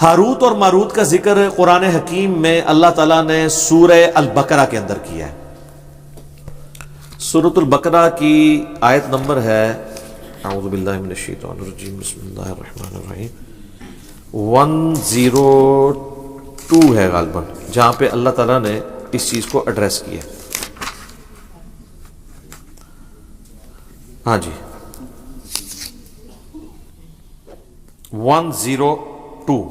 Harut اور ماروت کا ذکر قرآن حکیم میں اللہ تعالیٰ نے سورہ البقرہ کے اندر کیا ہے. سورۃ البقرہ کی آیت نمبر ہے اعوذ باللہ من الشیطان الرجیم بسم اللہ الرحمن الرحیم 102 ہے غالباً، جہاں پہ اللہ تعالیٰ نے اس چیز کو ایڈریس کیا. ہاں جی 102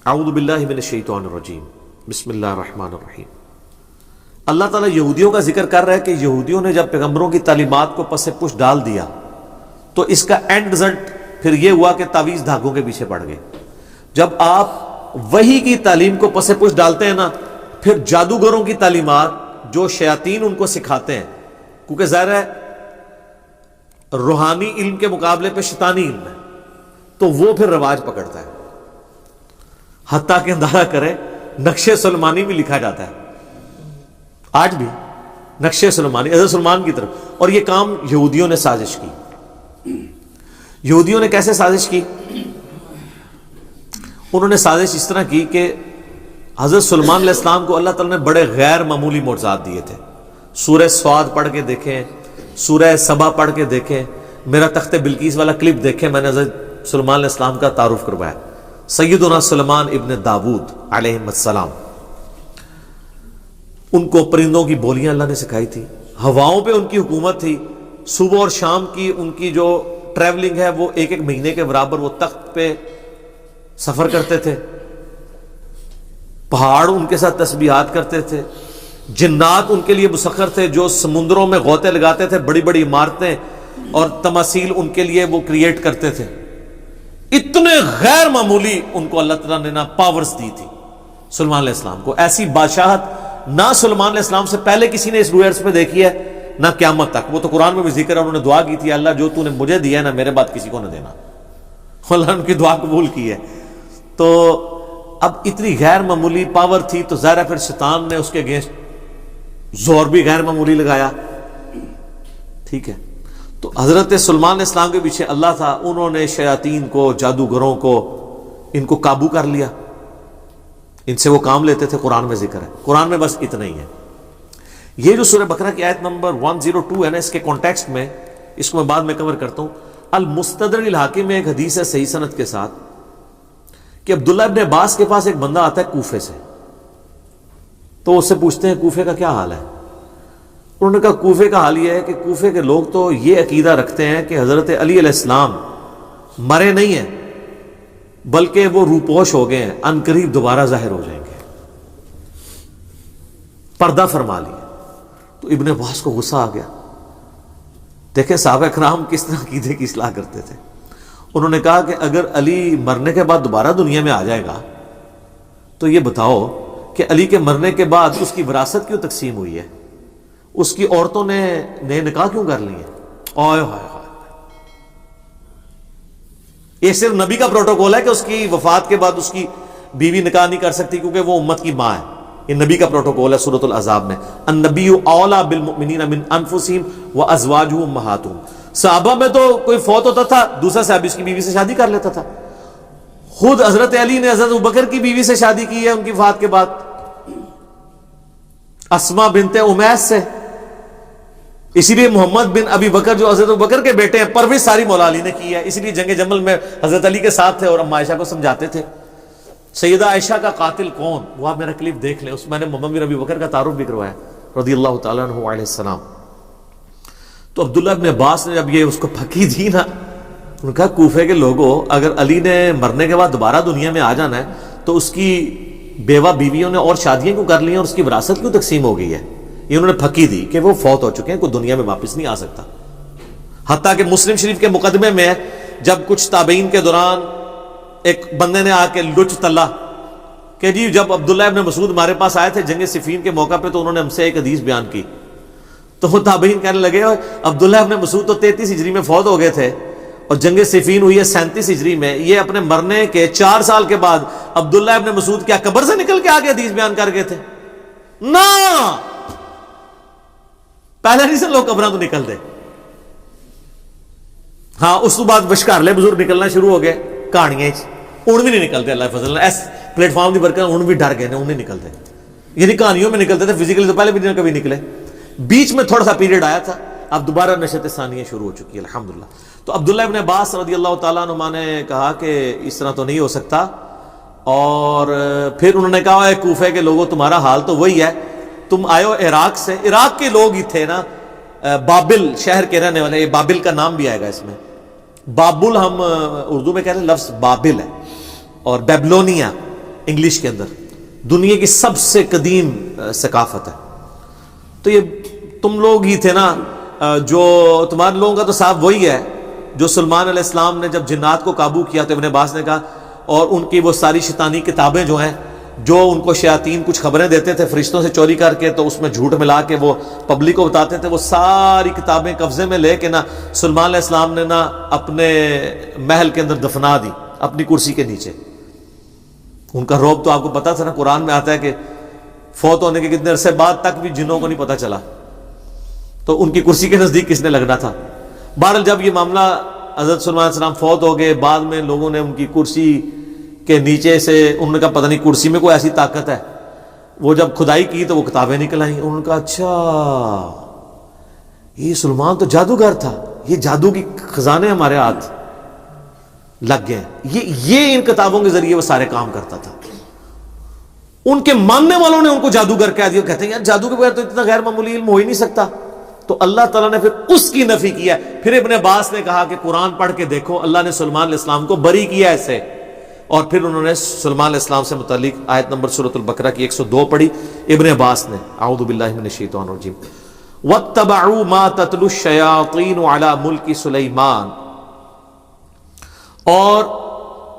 اعوذ باللہ من الشیطان الرجیم بسم اللہ الرحمن الرحیم. اللہ تعالیٰ یہودیوں کا ذکر کر رہا ہے کہ یہودیوں نے جب پیغمبروں کی تعلیمات کو پس پش ڈال دیا تو اس کا اینڈ رزلٹ پھر یہ ہوا کہ تعویذ دھاگوں کے پیچھے پڑ گئے. جب آپ وحی کی تعلیم کو پس پش ڈالتے ہیں نا، پھر جادوگروں کی تعلیمات جو شیاطین ان کو سکھاتے ہیں، کیونکہ ظاہر ہے روحانی علم کے مقابلے پہ شیطانی علم ہے، تو وہ پھر رواج پکڑتا ہے. حتیٰ کہ اندازہ کرے نقش سلمانی بھی لکھا جاتا ہے آج بھی، نقش سلمانی حضرت سلمان کی طرف. اور یہ کام یہودیوں نے سازش کی. یہودیوں نے کیسے سازش کی؟ انہوں نے سازش اس طرح کی کہ حضرت سلمان علیہ السلام کو اللہ تعالیٰ نے بڑے غیر معمولی معجزات دیے تھے. سورہ سواد پڑھ کے دیکھیں، سورہ سبا پڑھ کے دیکھیں، میرا تخت بلقیس والا کلپ دیکھیں، میں نے حضرت سلمان علیہ السلام کا تعارف کروایا. سیدنا سلمان ابن داود علیہ السلام، ان کو پرندوں کی بولیاں اللہ نے سکھائی تھی، ہواؤں پہ ان کی حکومت تھی. صبح اور شام کی ان کی جو ٹریولنگ ہے وہ ایک مہینے کے برابر وہ تخت پہ سفر کرتے تھے. پہاڑ ان کے ساتھ تسبیحات کرتے تھے. جنات ان کے لیے مسخر تھے جو سمندروں میں غوطے لگاتے تھے، بڑی بڑی عمارتیں اور تماثیل ان کے لیے وہ کریٹ کرتے تھے. اتنے غیر معمولی ان کو اللہ تعالیٰ نے پاورز دی تھی سلمان علیہ السلام کو. ایسی بادشاہت نہ سلمان علیہ السلام سے پہلے کسی نے اس روئرز پہ دیکھی ہے نہ قیامت تک. وہ تو قرآن میں بھی ذکر ہے، انہوں نے دعا کی تھی اللہ جو تو نے مجھے دیا ہے نا میرے بعد کسی کو نہ دینا. اللہ نے ان کی دعا قبول کی ہے. تو اب اتنی غیر معمولی پاور تھی تو ظاہر ہے پھر شیطان نے اس کے اگینسٹ زور بھی غیر معمولی لگایا. ٹھیک ہے، تو حضرت سلمان علیہ السلام کے پیچھے اللہ تھا، انہوں نے شیاطین کو، جادوگروں کو، ان کو قابو کر لیا. ان سے وہ کام لیتے تھے، قرآن میں ذکر ہے. قرآن میں بس اتنا ہی ہے. یہ جو سورہ بقرہ کی آیت نمبر 102 ہے نا، اس کے کانٹیکسٹ میں اس کو میں بعد میں کور کرتا ہوں. المستدرک الحاکم میں ایک حدیث ہے صحیح سند کے ساتھ کہ عبداللہ ابن عباس کے پاس ایک بندہ آتا ہے کوفے سے، تو اس سے پوچھتے ہیں کوفے کا کیا حال ہے. انہوں نے کہا کوفے کا حال یہ ہے کہ کوفے کے لوگ تو یہ عقیدہ رکھتے ہیں کہ حضرت علی علیہ السلام مرے نہیں ہیں بلکہ وہ روپوش ہو گئے ہیں، ان قریب دوبارہ ظاہر ہو جائیں گے، پردہ فرما لیا. تو ابن عباس کو غصہ آ گیا. دیکھیں صحابہ کرام کس طرح عقیدے کی اصلاح کرتے تھے. انہوں نے کہا کہ اگر علی مرنے کے بعد دوبارہ دنیا میں آ جائے گا تو یہ بتاؤ کہ علی کے مرنے کے بعد اس کی وراثت کیوں تقسیم ہوئی ہے، اس کی عورتوں نے نئے نکاح کیوں کر لی ہیں. اوئے ہائے ہائے، یہ صرف نبی کا پروٹوکول ہے کہ اس کی وفات کے بعد اس کی بیوی نکاح نہیں کر سکتی کیونکہ وہ امت کی ماں ہے. یہ نبی کا پروٹوکول ہے سورۃ الاحزاب میں، النبی اولیٰ بالمؤمنین من انفسہم وازواجہ امہاتہم. صحابہ میں تو کوئی فوت ہوتا تھا دوسرا صحابی اس کی بیوی سے شادی کر لیتا تھا. خود حضرت علی نے حضرت ابوبکر کی بیوی سے شادی کی ہے ان کی وفات کے بعد، اسما بنت امیس سے. اسی لیے محمد بن ابی بکر جو حضرت ابوبکر کے بیٹے ہیں پرورش ساری مولا علی نے کی ہے. اسی لیے جنگ جمل میں حضرت علی کے ساتھ تھے اور اما عائشہ کو سمجھاتے تھے. سیدہ عائشہ کا قاتل کون، وہ آپ میرا کلپ دیکھ لیں، اس میں نے محمد بن ابی بکر کا تعارف بھی کروایا رضی اللہ تعالیٰ عنہ علیہ السلام. تو عبداللہ ابن عباس نے جب یہ اس کو پھکی دی نا، انہوں نے کہا کوفے کے لوگوں اگر علی نے مرنے کے بعد دوبارہ دنیا میں آ جانا ہے تو اس کی بیوہ بیویوں نے اور شادیاں کیوں کر لی ہیں اور اس کی وراثت کیوں تقسیم ہو گئی ہے. یہ انہوں نے پھکی دی کہ وہ فوت ہو چکے ہیں، کوئی دنیا میں واپس نہیں آ سکتا. حتیٰ کہ مسلم شریف کے مقدمے میں جب کچھ تابعین کے دوران ایک بندے نے آ کے لچ تلا کہ جی جب عبداللہ ابن مسعود ہمارے پاس آئے تھے جنگ صفین کے موقع پہ تو انہوں نے ہم سے ایک حدیث بیان کی، تو وہ تابعین کہنے لگے عبداللہ ابن مسعود تو 33 ہجری میں فوت ہو گئے تھے اور جنگ صفین ہوئی ہے 37 ہجری میں. یہ اپنے مرنے کے 4 سال کے بعد عبداللہ ابن مسعود کیا قبر سے نکل کے آگے حدیث بیان کر گئے تھے؟ نہ، پہلے نہیں سے لوگ قبراں تو نکل دے. ہاں اس تو بعد بشکارلے بزرگ نکلنا شروع ہو گئے کہانیاں. ہن بھی نہیں نکلتے اللہ فضل اس پلیٹ فارم کی برکت ہن بھی ڈر گئے ہن نہیں نکلتے، یعنی کہانیوں میں نکلتے تھے، فزیکلی تو پہلے بھی نہیں کبھی نکلے، بیچ میں تھوڑا سا پیریڈ آیا تھا، اب دوبارہ نشت ثانیہ شروع ہو چکی ہے الحمدللہ۔ تو عبداللہ ابن عباس رضی اللہ تعالیٰ عنہ نے کہا کہ اس طرح تو نہیں ہو سکتا، اور پھر انہوں نے کہا اے کوفے کے لوگوں تمہارا حال تو وہی ہے، تم آئے ہو عراق سے، عراق کے لوگ ہی تھے نا، بابل شہر کے رہنے والے، بابل کا نام بھی آئے گا اس میں، بابل ہم اردو میں کہتے ہیں، لفظ بابل ہے، اور بیبلونیا انگلش کے اندر دنیا کی سب سے قدیم ثقافت ہے۔ تو یہ تم لوگ ہی تھے نا، جو تمہارے لوگوں کا تو صاحب وہی ہے جو سلمان علیہ السلام نے جب جنات کو قابو کیا تو ابن عباس نے کہا، اور ان کی وہ ساری شیطانی کتابیں جو ہیں، جو ان کو شیاطین کچھ خبریں دیتے تھے فرشتوں سے چوری کر کے، تو اس میں جھوٹ ملا کے وہ پبلک کو بتاتے تھے، وہ ساری کتابیں قبضے میں لے کے نا سلمان علیہ السلام نے نا اپنے محل کے اندر دفنا دی، اپنی کرسی کے نیچے۔ ان کا رعب تو آپ کو پتا تھا نا، قرآن میں آتا ہے کہ فوت ہونے کے کتنے عرصے بعد تک بھی جنوں کو نہیں پتا چلا، تو ان کی کرسی کے نزدیک کس نے لگنا تھا۔ بہرحال جب یہ معاملہ حضرت سلمان علیہ السلام فوت ہو گئے، بعد میں لوگوں نے ان کی کرسی کے نیچے سے، انہوں نے کہا پتہ نہیں کرسی میں کوئی ایسی طاقت ہے، وہ جب کھدائی کی تو وہ کتابیں نکل آئیں، انہوں نے کہا اچھا یہ سلمان تو جادوگر تھا، یہ جادو کی خزانے ہمارے ہاتھ لگ گئے، یہ ان کتابوں کے ذریعے وہ سارے کام کرتا تھا۔ ان کے ماننے والوں نے ان کو جادوگر کہہ دیا، کہتے ہیں یار جادو کے بغیر تو اتنا غیر معمولی علم ہو ہی نہیں سکتا، تو اللہ تعالیٰ نے پھر اس کی نفی کیا۔ پھر ابن عباس نے کہا کہ قرآن پڑھ کے دیکھو، اللہ نے سلمان علیہ السلام کو بری کیا ایسے، اور پھر انہوں نے سلمان علیہ السلام سے متعلق آیت نمبر سورۃ البقرہ کی 102 پڑھی ابن عباس نے، اعوذ باللہ من الشیطان الرجیم، وَاتَّبَعُوا مَا تَتْلُو الشَّيَاطِينُ عَلَى مُلْكِ سُلَيْمَانَ، اور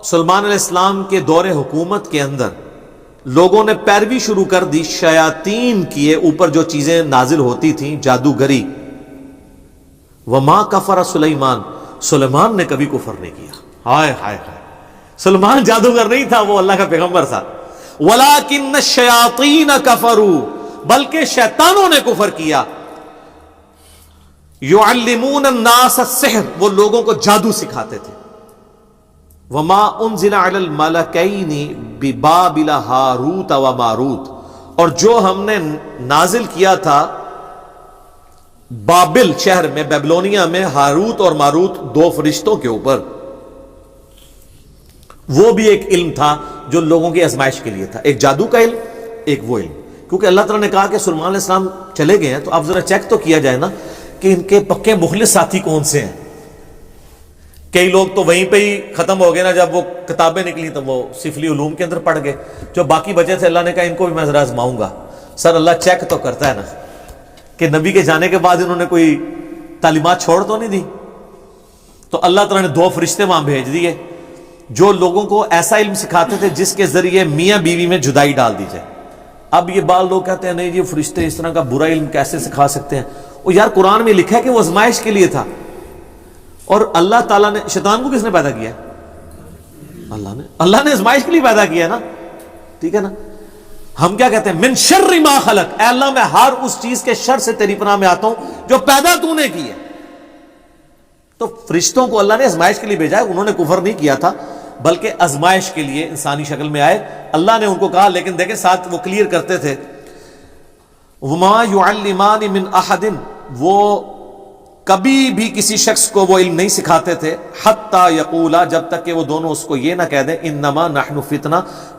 سلمان علیہ السلام کے دور حکومت کے اندر لوگوں نے پیروی شروع کر دی شیاطین کی اوپر جو چیزیں نازل ہوتی تھیں، جادوگری۔ وَمَا كَفَرَ سُلَيْمَانَ، سلیمان نے کبھی کفر نہیں کیا، ہائے ہائے ہائے، سلمان جادوگر نہیں تھا، وہ اللہ کا پیغمبر تھا۔ وَلَكِنَّ الشَّيَاطِينَ كَفَرُوا، بلکہ شیطانوں نے کفر کیا۔ يُعَلِّمُونَ النَّاسَ السِّحْرَ، وہ لوگوں کو جادو سکھاتے تھے۔ وَمَا أُنزِلَ عَلَى الْمَلَكَيْنِ بِبَابِلَ هَارُوتَ وَمَارُوتَ، اور جو ہم نے نازل کیا تھا بابل شہر میں، بیبلونیا میں، ہاروت اور ماروت دو فرشتوں کے اوپر، وہ بھی ایک علم تھا جو لوگوں کی آزمائش کے لیے تھا، ایک جادو کا علم، ایک وہ علم۔ کیونکہ اللہ تعالیٰ نے کہا کہ سلمان علیہ السلام چلے گئے ہیں، تو اب ذرا چیک تو کیا جائے نا کہ ان کے پکے مخلص ساتھی کون سے ہیں۔ کئی لوگ تو وہیں پہ ہی ختم ہو گئے نا، جب وہ کتابیں نکلی تو وہ سفلی علوم کے اندر پڑ گئے، جو باقی بچے تھے اللہ نے کہا ان کو بھی میں ذرا آزماؤں گا۔ سر اللہ چیک تو کرتا ہے نا کہ نبی کے جانے کے بعد انہوں نے کوئی تعلیمات چھوڑ تو نہیں دی، تو اللہ تعالیٰ نے دو فرشتے وہاں بھیج دیے جو لوگوں کو ایسا علم سکھاتے تھے جس کے ذریعے میاں بیوی میں جدائی ڈال دی جائے۔ اب یہ بعض لوگ کہتے ہیں نہیں یہ فرشتے اس طرح کا برا علم کیسے سکھا سکتے ہیں؟ وہ یار قرآن میں لکھا ہے کہ وہ آزمائش کے لیے تھا، اور اللہ تعالیٰ نے، شیطان کو کس نے پیدا کیا؟ اللہ نے آزمائش کے لیے پیدا کیا ہے نا، ٹھیک ہے نا۔ ہم کیا کہتے ہیں؟ من شر ما خلق، اے اللہ میں ہر اس چیز کے شر سے تیری پناہ میں آتا ہوں جو پیدا تو نے کی ہے۔ تو فرشتوں کو اللہ نے آزمائش کے لیے بھیجا ہے، انہوں نے کفر نہیں کیا تھا بلکہ آزمائش کے لیے انسانی شکل میں آئے، اللہ نے ان کو کہا، لیکن دیکھیں ساتھ وہ کلیئر کرتے تھے وما يعلمان من احد، وہ کبھی بھی کسی شخص کو وہ علم نہیں سکھاتے تھے، حتی یقولا، جب تک کہ وہ دونوں اس کو یہ نہ کہہ دیں انما نحن فتنہ،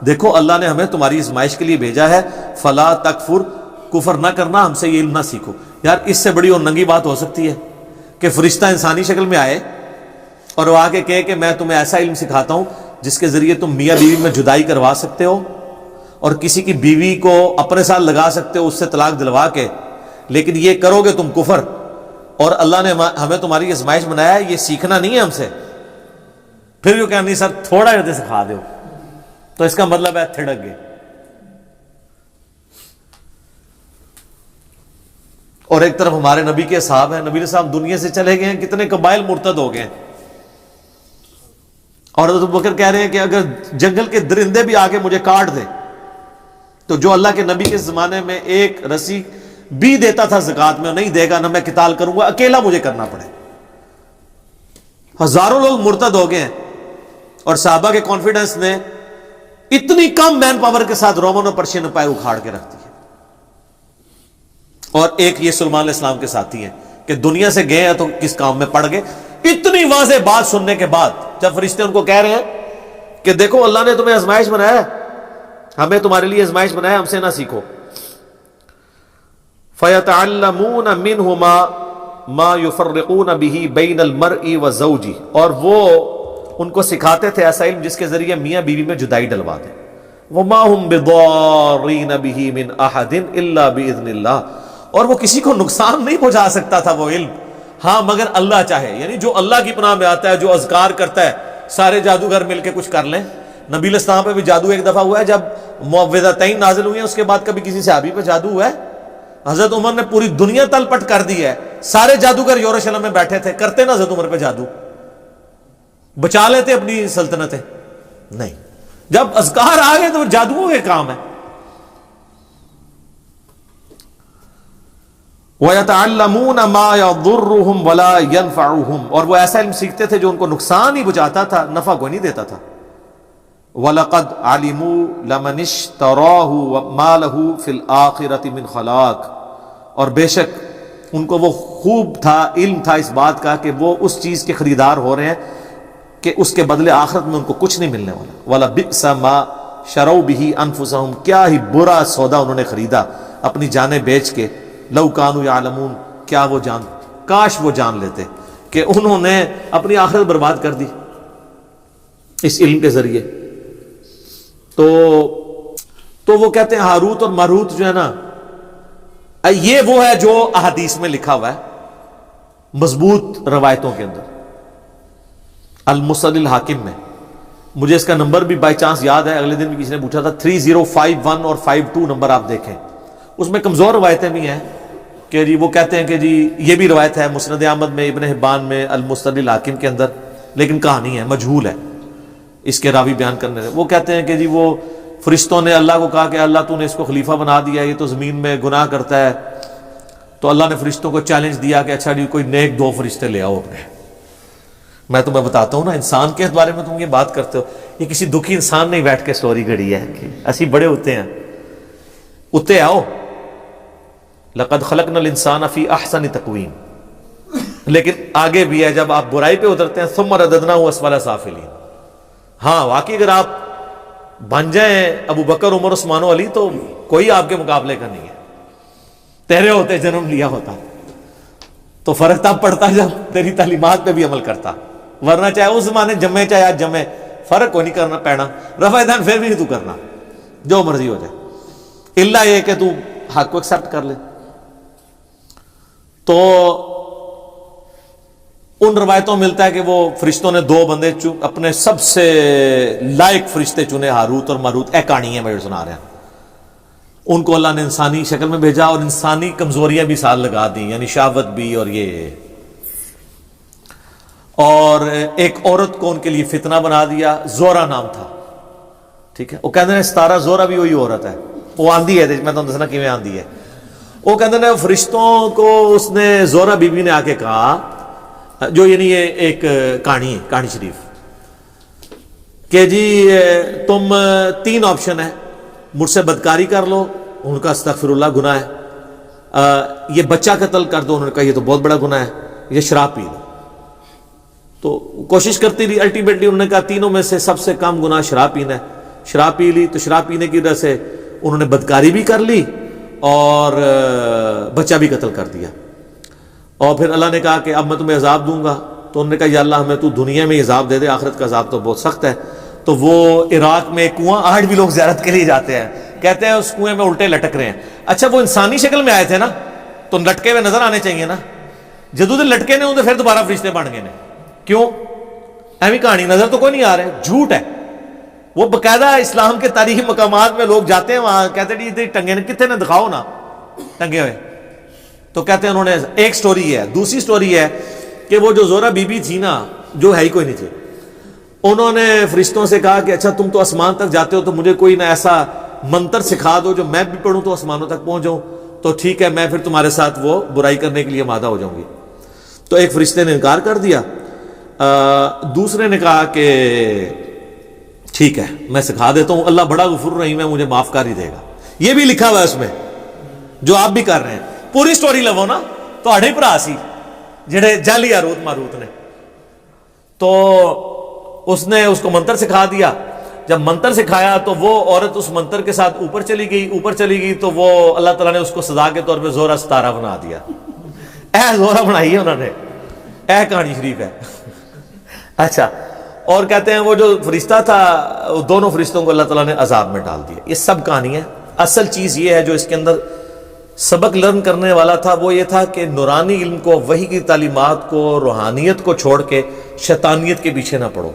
دیکھو اللہ نے ہمیں تمہاری آزمائش کے لیے بھیجا ہے، فلا تکفر، کفر نہ کرنا، ہم سے یہ علم نہ سیکھو۔ یار اس سے بڑی اور ننگی بات ہو سکتی ہے کہ فرشتہ انسانی شکل میں آئے اور وہ آگے کہے کہ میں تمہیں ایسا علم سکھاتا ہوں جس کے ذریعے تم میاں بیوی میں جدائی کروا سکتے ہو اور کسی کی بیوی کو اپنے ساتھ لگا سکتے ہو، اس سے طلاق دلوا کے، لیکن یہ کرو گے تم کفر، اور اللہ نے ہمیں تمہاری آزمائش بنایا ہے، یہ سیکھنا نہیں ہے ہم سے۔ پھر جو کہ نہیں سر تھوڑا جیسے سکھا دو، تو اس کا مطلب ہے تھڑک گئے۔ اور ایک طرف ہمارے نبی کے صحابہ ہیں، نبی علیہ السلام دنیا سے چلے گئے ہیں، کتنے قبائل مرتد ہو گئے ہیں، اور حضرت ابوبکر کہہ رہے ہیں کہ اگر جنگل کے درندے بھی آگے مجھے کاٹ دیں تو جو اللہ کے نبی کے زمانے میں ایک رسی بھی دیتا تھا زکات میں، نہیں دے گا، نہ میں قتال کروں گا، اکیلا مجھے کرنا پڑے۔ ہزاروں لوگ مرتد ہو گئے ہیں، اور صحابہ کے کانفیڈنس نے اتنی کم مین پاور کے ساتھ رومن اور پرشین امپائر اکھاڑ کے رکھ دی ہے. اور ایک یہ سلیمان علیہ السلام کے ساتھی ہیں کہ دنیا سے گئے ہیں تو کس کام میں پڑ گئے. اتنی واضح بات سننے کے بعد جب فرشتے ان کو کہہ رہے ہیں کہ دیکھو اللہ نے تمہیں آزمائش بنایا ہے, ہمیں تمہارے لیے آزمائش بنایا, ہم سے نہ سیکھو. فَيَتَعَلَّمُونَ مِنْهُمَا مَا يُفَرِّقُونَ بِهِ بَيْنَ الْمَرْءِ وَزَوْجِهِ, اور وہ ان کو سکھاتے تھے ایسا علم جس کے ذریعے میاں بیوی میں جدائی ڈلوا دیں. وَمَا هُمْ بِضَارِّينَ بِهِ مِنْ أَحَدٍ إِلَّا بِإِذْنِ اللَّهِ, اور وہ کسی کو نقصان نہیں پہنچا سکتا تھا وہ علم, ہاں مگر اللہ چاہے. یعنی جو اللہ کی پناہ میں آتا ہے, جو اذکار کرتا ہے, سارے جادوگر مل کے کچھ کر لیں. نبی علیہ السلام پہ بھی جادو ایک دفعہ ہوا ہے جب معوذتین نازل ہوئی ہیں, اس کے بعد کبھی کسی صحابی پہ جادو ہوا ہے؟ حضرت عمر نے پوری دنیا تل پٹ کر دی ہے, سارے جادوگر یروشلم میں بیٹھے تھے, کرتے نا حضرت عمر پہ جادو, بچا لیتے اپنی سلطنتیں؟ نہیں. جب اذکار آ گئے تو جادوؤں کے کام ہے. وَيَتَعَلَّمُونَ مَا يَضُرُّهُمْ وَلَا يَنْفَعُهُمْ, اور وہ ایسا علم سیکھتے تھے جو ان کو نقصان ہی پہنچاتا تھا, نفع کو نہیں دیتا تھا. وَلَقَدْ عَلِمُوا لَمَنِ اشْتَرَاهُ مَا لَهُ فِي الْآخِرَةِ مِنْ خَلَاقٍ, اور بے شک ان کو وہ خوب تھا, علم تھا اس بات کا کہ وہ اس چیز کے خریدار ہو رہے ہیں کہ اس کے بدلے آخرت میں ان کو کچھ نہیں ملنے والا. وَلَبِئْسَ مَا شَرَوْا بِهِ أَنفُسَهُمْ, کیا ہی برا سودا انہوں نے خریدا اپنی جانیں بیچ کے. لو کانوا یعلمون, کیا وہ جان, کاش وہ جان لیتے کہ انہوں نے اپنی آخرت برباد کر دی اس علم کے ذریعے. تو وہ کہتے ہیں ہاروت اور ماروت جو ہے نا, یہ وہ ہے جو احادیث میں لکھا ہوا ہے مضبوط روایتوں کے اندر. المسند الحاکم میں, مجھے اس کا نمبر بھی بائی چانس یاد ہے, اگلے دن بھی کسی نے پوچھا تھا, 3051 اور 52 نمبر آپ دیکھیں. اس میں کمزور روایتیں بھی ہیں کہ جی وہ کہتے ہیں کہ جی یہ بھی روایت ہے مسند احمد میں, ابن حبان میں, المسند الحاکم کے اندر, لیکن کہانی ہے, مجہول ہے اس کے راوی بیان کرنے سے. وہ کہتے ہیں کہ جی وہ فرشتوں نے اللہ کو کہا کہ اللہ تو نے اس کو خلیفہ بنا دیا, یہ تو زمین میں گناہ کرتا ہے. تو اللہ نے فرشتوں کو چیلنج دیا کہ اچھا جی کوئی نیک 2 فرشتے لے آؤ اپنے. میں تمہیں بتاتا ہوں نا, انسان کے بارے میں تم یہ بات کرتے ہو, یہ کسی دکھی انسان نہیں بیٹھ کے سٹوری گھڑی ہے کہ اسی بڑے ہوتے ہیں, اتے آؤ. لقد خلقنا الانسان فی احسن تقویم, لیکن آگے بھی ہے جب آپ برائی پہ اترتے ہیں, ثم رددناہ اسفل سافلین. ہاں واقعی اگر آپ بن جائیں ابو بکر, عمر, عثمان و علی تو کوئی آپ کے مقابلے کا نہیں ہے. تیرے ہوتے جنم لیا ہوتا تو فرق تب پڑتا جب تیری تعلیمات پہ بھی عمل کرتا, ورنہ چاہے اس زمانے جمے چاہے آج جمے, فرق کو نہیں کرنا پینا. رفع دین پھر بھی نہیں تو کرنا, جو مرضی ہو جائے, اللہ یہ کہ تو حق کو ایکسپٹ کر لے. تو ان روایتوں ملتا ہے کہ وہ فرشتوں نے 2 بندے اپنے سب سے لائق فرشتے چنے, ہاروت اور ماروت. کہانی ہے, میں سنا رہا ہوں. ان کو اللہ نے انسانی شکل میں بھیجا اور انسانی کمزوریاں بھی ساتھ لگا دی, یعنی شہوت بھی اور یہ, اور ایک عورت کو ان کے لیے فتنہ بنا دیا, زورا نام تھا. ٹھیک ہے, وہ کہتے ہیں 17 زورا بھی وہی عورت ہے, وہ آندھی ہے, میں تمہیں دسنا کیویں آندھی ہے. وہ کہتے ہیں فرشتوں کو اس نے, زورا بی بی نے آ کے کہا, جو یعنی یہ ایک کہانی ہے, کہانی شریف, کہ جی تم 3 آپشن ہے, مجھ سے بدکاری کر لو, ان کا استغفر اللہ گناہ ہے, یہ بچہ قتل کر دو, انہوں نے کہا یہ تو بہت بڑا گناہ ہے, یہ شراب پی لو. تو کوشش کرتی رہی, الٹیمیٹلی انہوں نے کہا تینوں میں سے سب سے کم گناہ شراب پینا ہے. شراب پی لی, تو شراب پینے کی وجہ سے انہوں نے بدکاری بھی کر لی اور بچہ بھی قتل کر دیا. اور پھر اللہ نے کہا کہ اب میں تمہیں عذاب دوں گا. تو انہوں نے کہا یا اللہ ہمیں تو دنیا میں عذاب دے دے, آخرت کا عذاب تو بہت سخت ہے. تو وہ عراق میں ایک کنواں, آج بھی لوگ زیارت کے لیے جاتے ہیں, کہتے ہیں اس کنویں میں الٹے لٹک رہے ہیں. اچھا وہ انسانی شکل میں آئے تھے نا, تو لٹکے ہوئے نظر آنے چاہیے نا, جدو دن لٹکے نے تو پھر دوبارہ فرشتے بن گئے نے. کیوں ایویں کہانی, نظر تو کوئی نہیں آ رہے, جھوٹ ہے. وہ باقاعدہ اسلام کے تاریخی مقامات میں لوگ جاتے ہیں, وہاں کہتے ہیں ٹنگے نے کتنے نے دکھاؤ نا ٹنگے ہوئے. تو کہتے ہیں انہوں نے, ایک سٹوری ہے. دوسری سٹوری ہے کہ وہ جو زورا بی بی تھی نا, جو ہے ہی کوئی نہیں تھی, انہوں نے فرشتوں سے کہا کہ اچھا تم تو آسمان تک جاتے ہو, تو مجھے کوئی نہ ایسا منتر سکھا دو جو میں بھی پڑھوں تو آسمانوں تک پہنچ جاؤں. تو ٹھیک ہے, میں پھر تمہارے ساتھ وہ برائی کرنے کے لیے مادہ ہو جاؤں گی. تو ایک فرشتے نے انکار کر دیا. دوسرے نے کہا کہ ٹھیک ہے میں سکھا دیتا ہوں، اللہ بڑا غفور رحیم ہے، مجھے معاف کر ہی دے گا. یہ بھی لکھا ہوا ہے اس میں جو آپ بھی کر رہے ہیں. پوری سٹوری لو نا تو ہی بھرا سی جڑے جعلی ہاروت ماروت نے. تو اس نے اس کو منتر سکھا دیا. جب منتر سکھایا تو وہ عورت اس منتر کے ساتھ اوپر چلی گئی تو وہ اللہ تعالیٰ نے اس کو سزا کے طور پہ زورا ستارہ بنا دیا. زورا بنائی ہے انہوں نے، کہانی شریف ہے. اچھا، اور کہتے ہیں وہ جو فرشتہ تھا دونوں فرشتوں کو اللہ تعالیٰ نے عذاب میں ڈال دیا. یہ سب کہانی ہے. اصل چیز یہ ہے جو اس کے اندر سبق لرن کرنے والا تھا وہ یہ تھا کہ نورانی علم کو، وحی کی تعلیمات کو، روحانیت کو چھوڑ کے شیطانیت کے پیچھے نہ پڑو.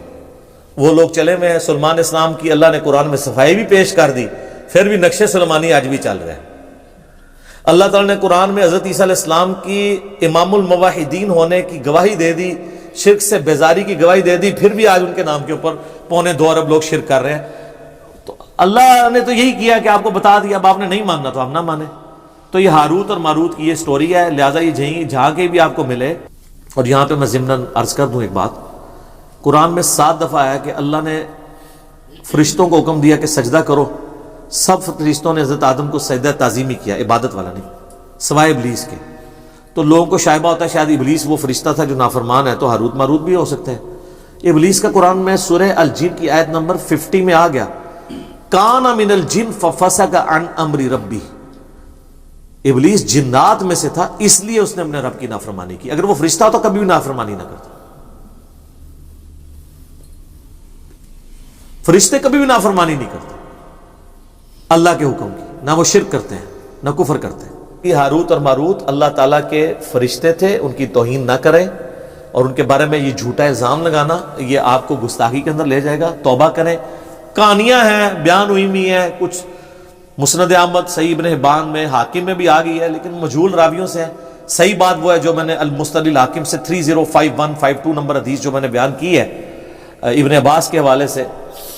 وہ لوگ چلے ہوئے سلمان اسلام کی اللہ نے قرآن میں صفائی بھی پیش کر دی، پھر بھی نقش سلمانی آج بھی چل رہے ہیں. اللہ تعالیٰ نے قرآن میں حضرت عیسیٰ علیہ السلام کی امام الموحدین ہونے کی گواہی دے دی، شرک سے بیزاری کی گواہی دے دی، پھر بھی آج ان کے نام کے اوپر 2.25 ارب لوگ شرک کر رہے ہیں. تو اللہ نے تو یہی کیا کہ آپ کو بتا دیا، اب آپ نے نہیں ماننا تو آپ نہ مانیں. تو یہ ہاروت اور ماروت کی یہ سٹوری ہے، لہٰذا یہ جہاں کے بھی آپ کو ملے. اور یہاں پہ میں ضمناً عرض کر دوں ایک بات، قرآن میں 7 دفعہ آیا کہ اللہ نے فرشتوں کو حکم دیا کہ سجدہ کرو. سب فرشتوں نے حضرت آدم کو سجدہ تعظیمی کیا، عبادت والا نہیں، سوائے ابلیس کے. تو لوگوں کو شائبہ ہوتا ہے شاید ابلیس وہ فرشتہ تھا جو نافرمان ہے، تو ہاروت ماروت بھی ہو سکتے ہیں. ابلیس کا قرآن میں سورہ الجن کی آیت نمبر 50 میں آ گیا، کان من الجن ففسق عن امر ربی. ابلیس جنات میں سے تھا، اس لیے اس نے اپنے رب کی نافرمانی کی. اگر وہ فرشتہ تو کبھی بھی نافرمانی نہ کرتا. فرشتے کبھی بھی نافرمانی نہیں کرتے اللہ کے حکم کی، نہ وہ شرک کرتے ہیں نہ کفر کرتے ہیں. یہ ہاروت اور ماروت اللہ تعالیٰ کے فرشتے تھے، ان کی توہین نہ کریں، اور ان کے بارے میں یہ جھوٹا الزام لگانا یہ آپ کو گستاخی کے اندر لے جائے گا. توبہ کریں. کہانیاں ہیں، بیان ہوئی ہوئی ہیں، کچھ مسند احمد، صحیح ابن حبان میں، حاکم میں بھی آ گئی ہے، لیکن مجہول راویوں سے ہے. صحیح بات وہ ہے جو میں نے المستدل الحاکم سے 305152 نمبر حدیث جو میں نے بیان کی ہے ابن عباس کے حوالے سے،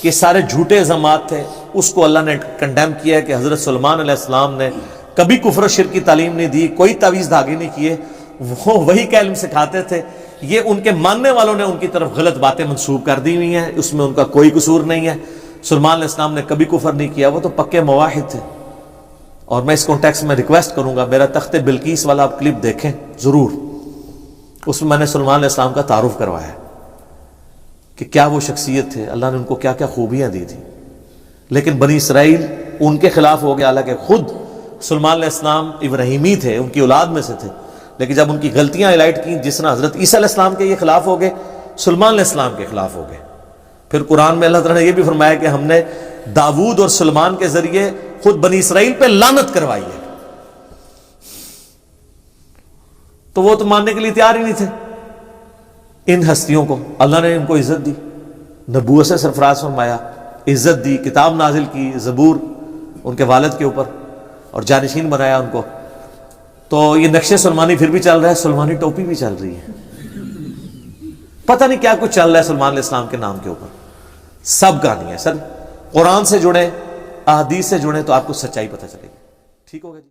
کہ سارے جھوٹے الزامات تھے. اس کو اللہ نے کنڈیم کیا ہے کہ حضرت سلمان علیہ السلام نے کبھی کفر و شرک کی تعلیم نہیں دی، کوئی تعویذ دھاگے نہیں کیے، وہ وہی کا علم سکھاتے تھے. یہ ان کے ماننے والوں نے ان کی طرف غلط باتیں منسوب کر دی ہوئی ہیں، اس میں ان کا کوئی قصور نہیں ہے. سلمان علیہ السلام نے کبھی کفر نہیں کیا، وہ تو پکے موحد تھے. اور میں اس کانٹیکسٹ میں ریکویسٹ کروں گا، میرا تخت بلقیس والا آپ کلپ دیکھیں ضرور، اس میں نے سلمان علیہ السلام کا تعارف کروایا ہے کہ کیا وہ شخصیت تھے، اللہ نے ان کو کیا کیا خوبیاں دی تھی. لیکن بنی اسرائیل ان کے خلاف ہو گیا، حالانکہ خود سلمان علیہ السلام ابراہیمی تھے، ان کی اولاد میں سے تھے. لیکن جب ان کی غلطیاں ہائلائٹ کی، جس طرح حضرت عیسیٰ علیہ السلام کے یہ خلاف ہو گئے، سلمان علیہ السلام کے خلاف ہو گئے. پھر قرآن میں اللہ تعالیٰ نے یہ بھی فرمایا کہ ہم نے داود اور سلمان کے ذریعے خود بنی اسرائیل پہ لعنت کروائی ہے. تو وہ تو ماننے کے لیے تیار ہی نہیں تھے. ان ہستیوں کو اللہ نے ان کو عزت دی، نبوت سے سرفراز فرمایا، عزت دی، کتاب نازل کی، زبور ان کے والد کے اوپر، اور جانشین بنایا ان کو. تو یہ نقش سلمانی پھر بھی چل رہا ہے، سلمانی ٹوپی بھی چل رہی ہے، پتہ نہیں کیا کچھ چل رہا ہے سلمان علیہ السلام کے نام کے اوپر. سب کہانی ہے سر. قرآن سے جڑیں، احادیث سے جڑیں تو آپ کو سچائی پتہ چلے گی. ٹھیک ہوگا جی.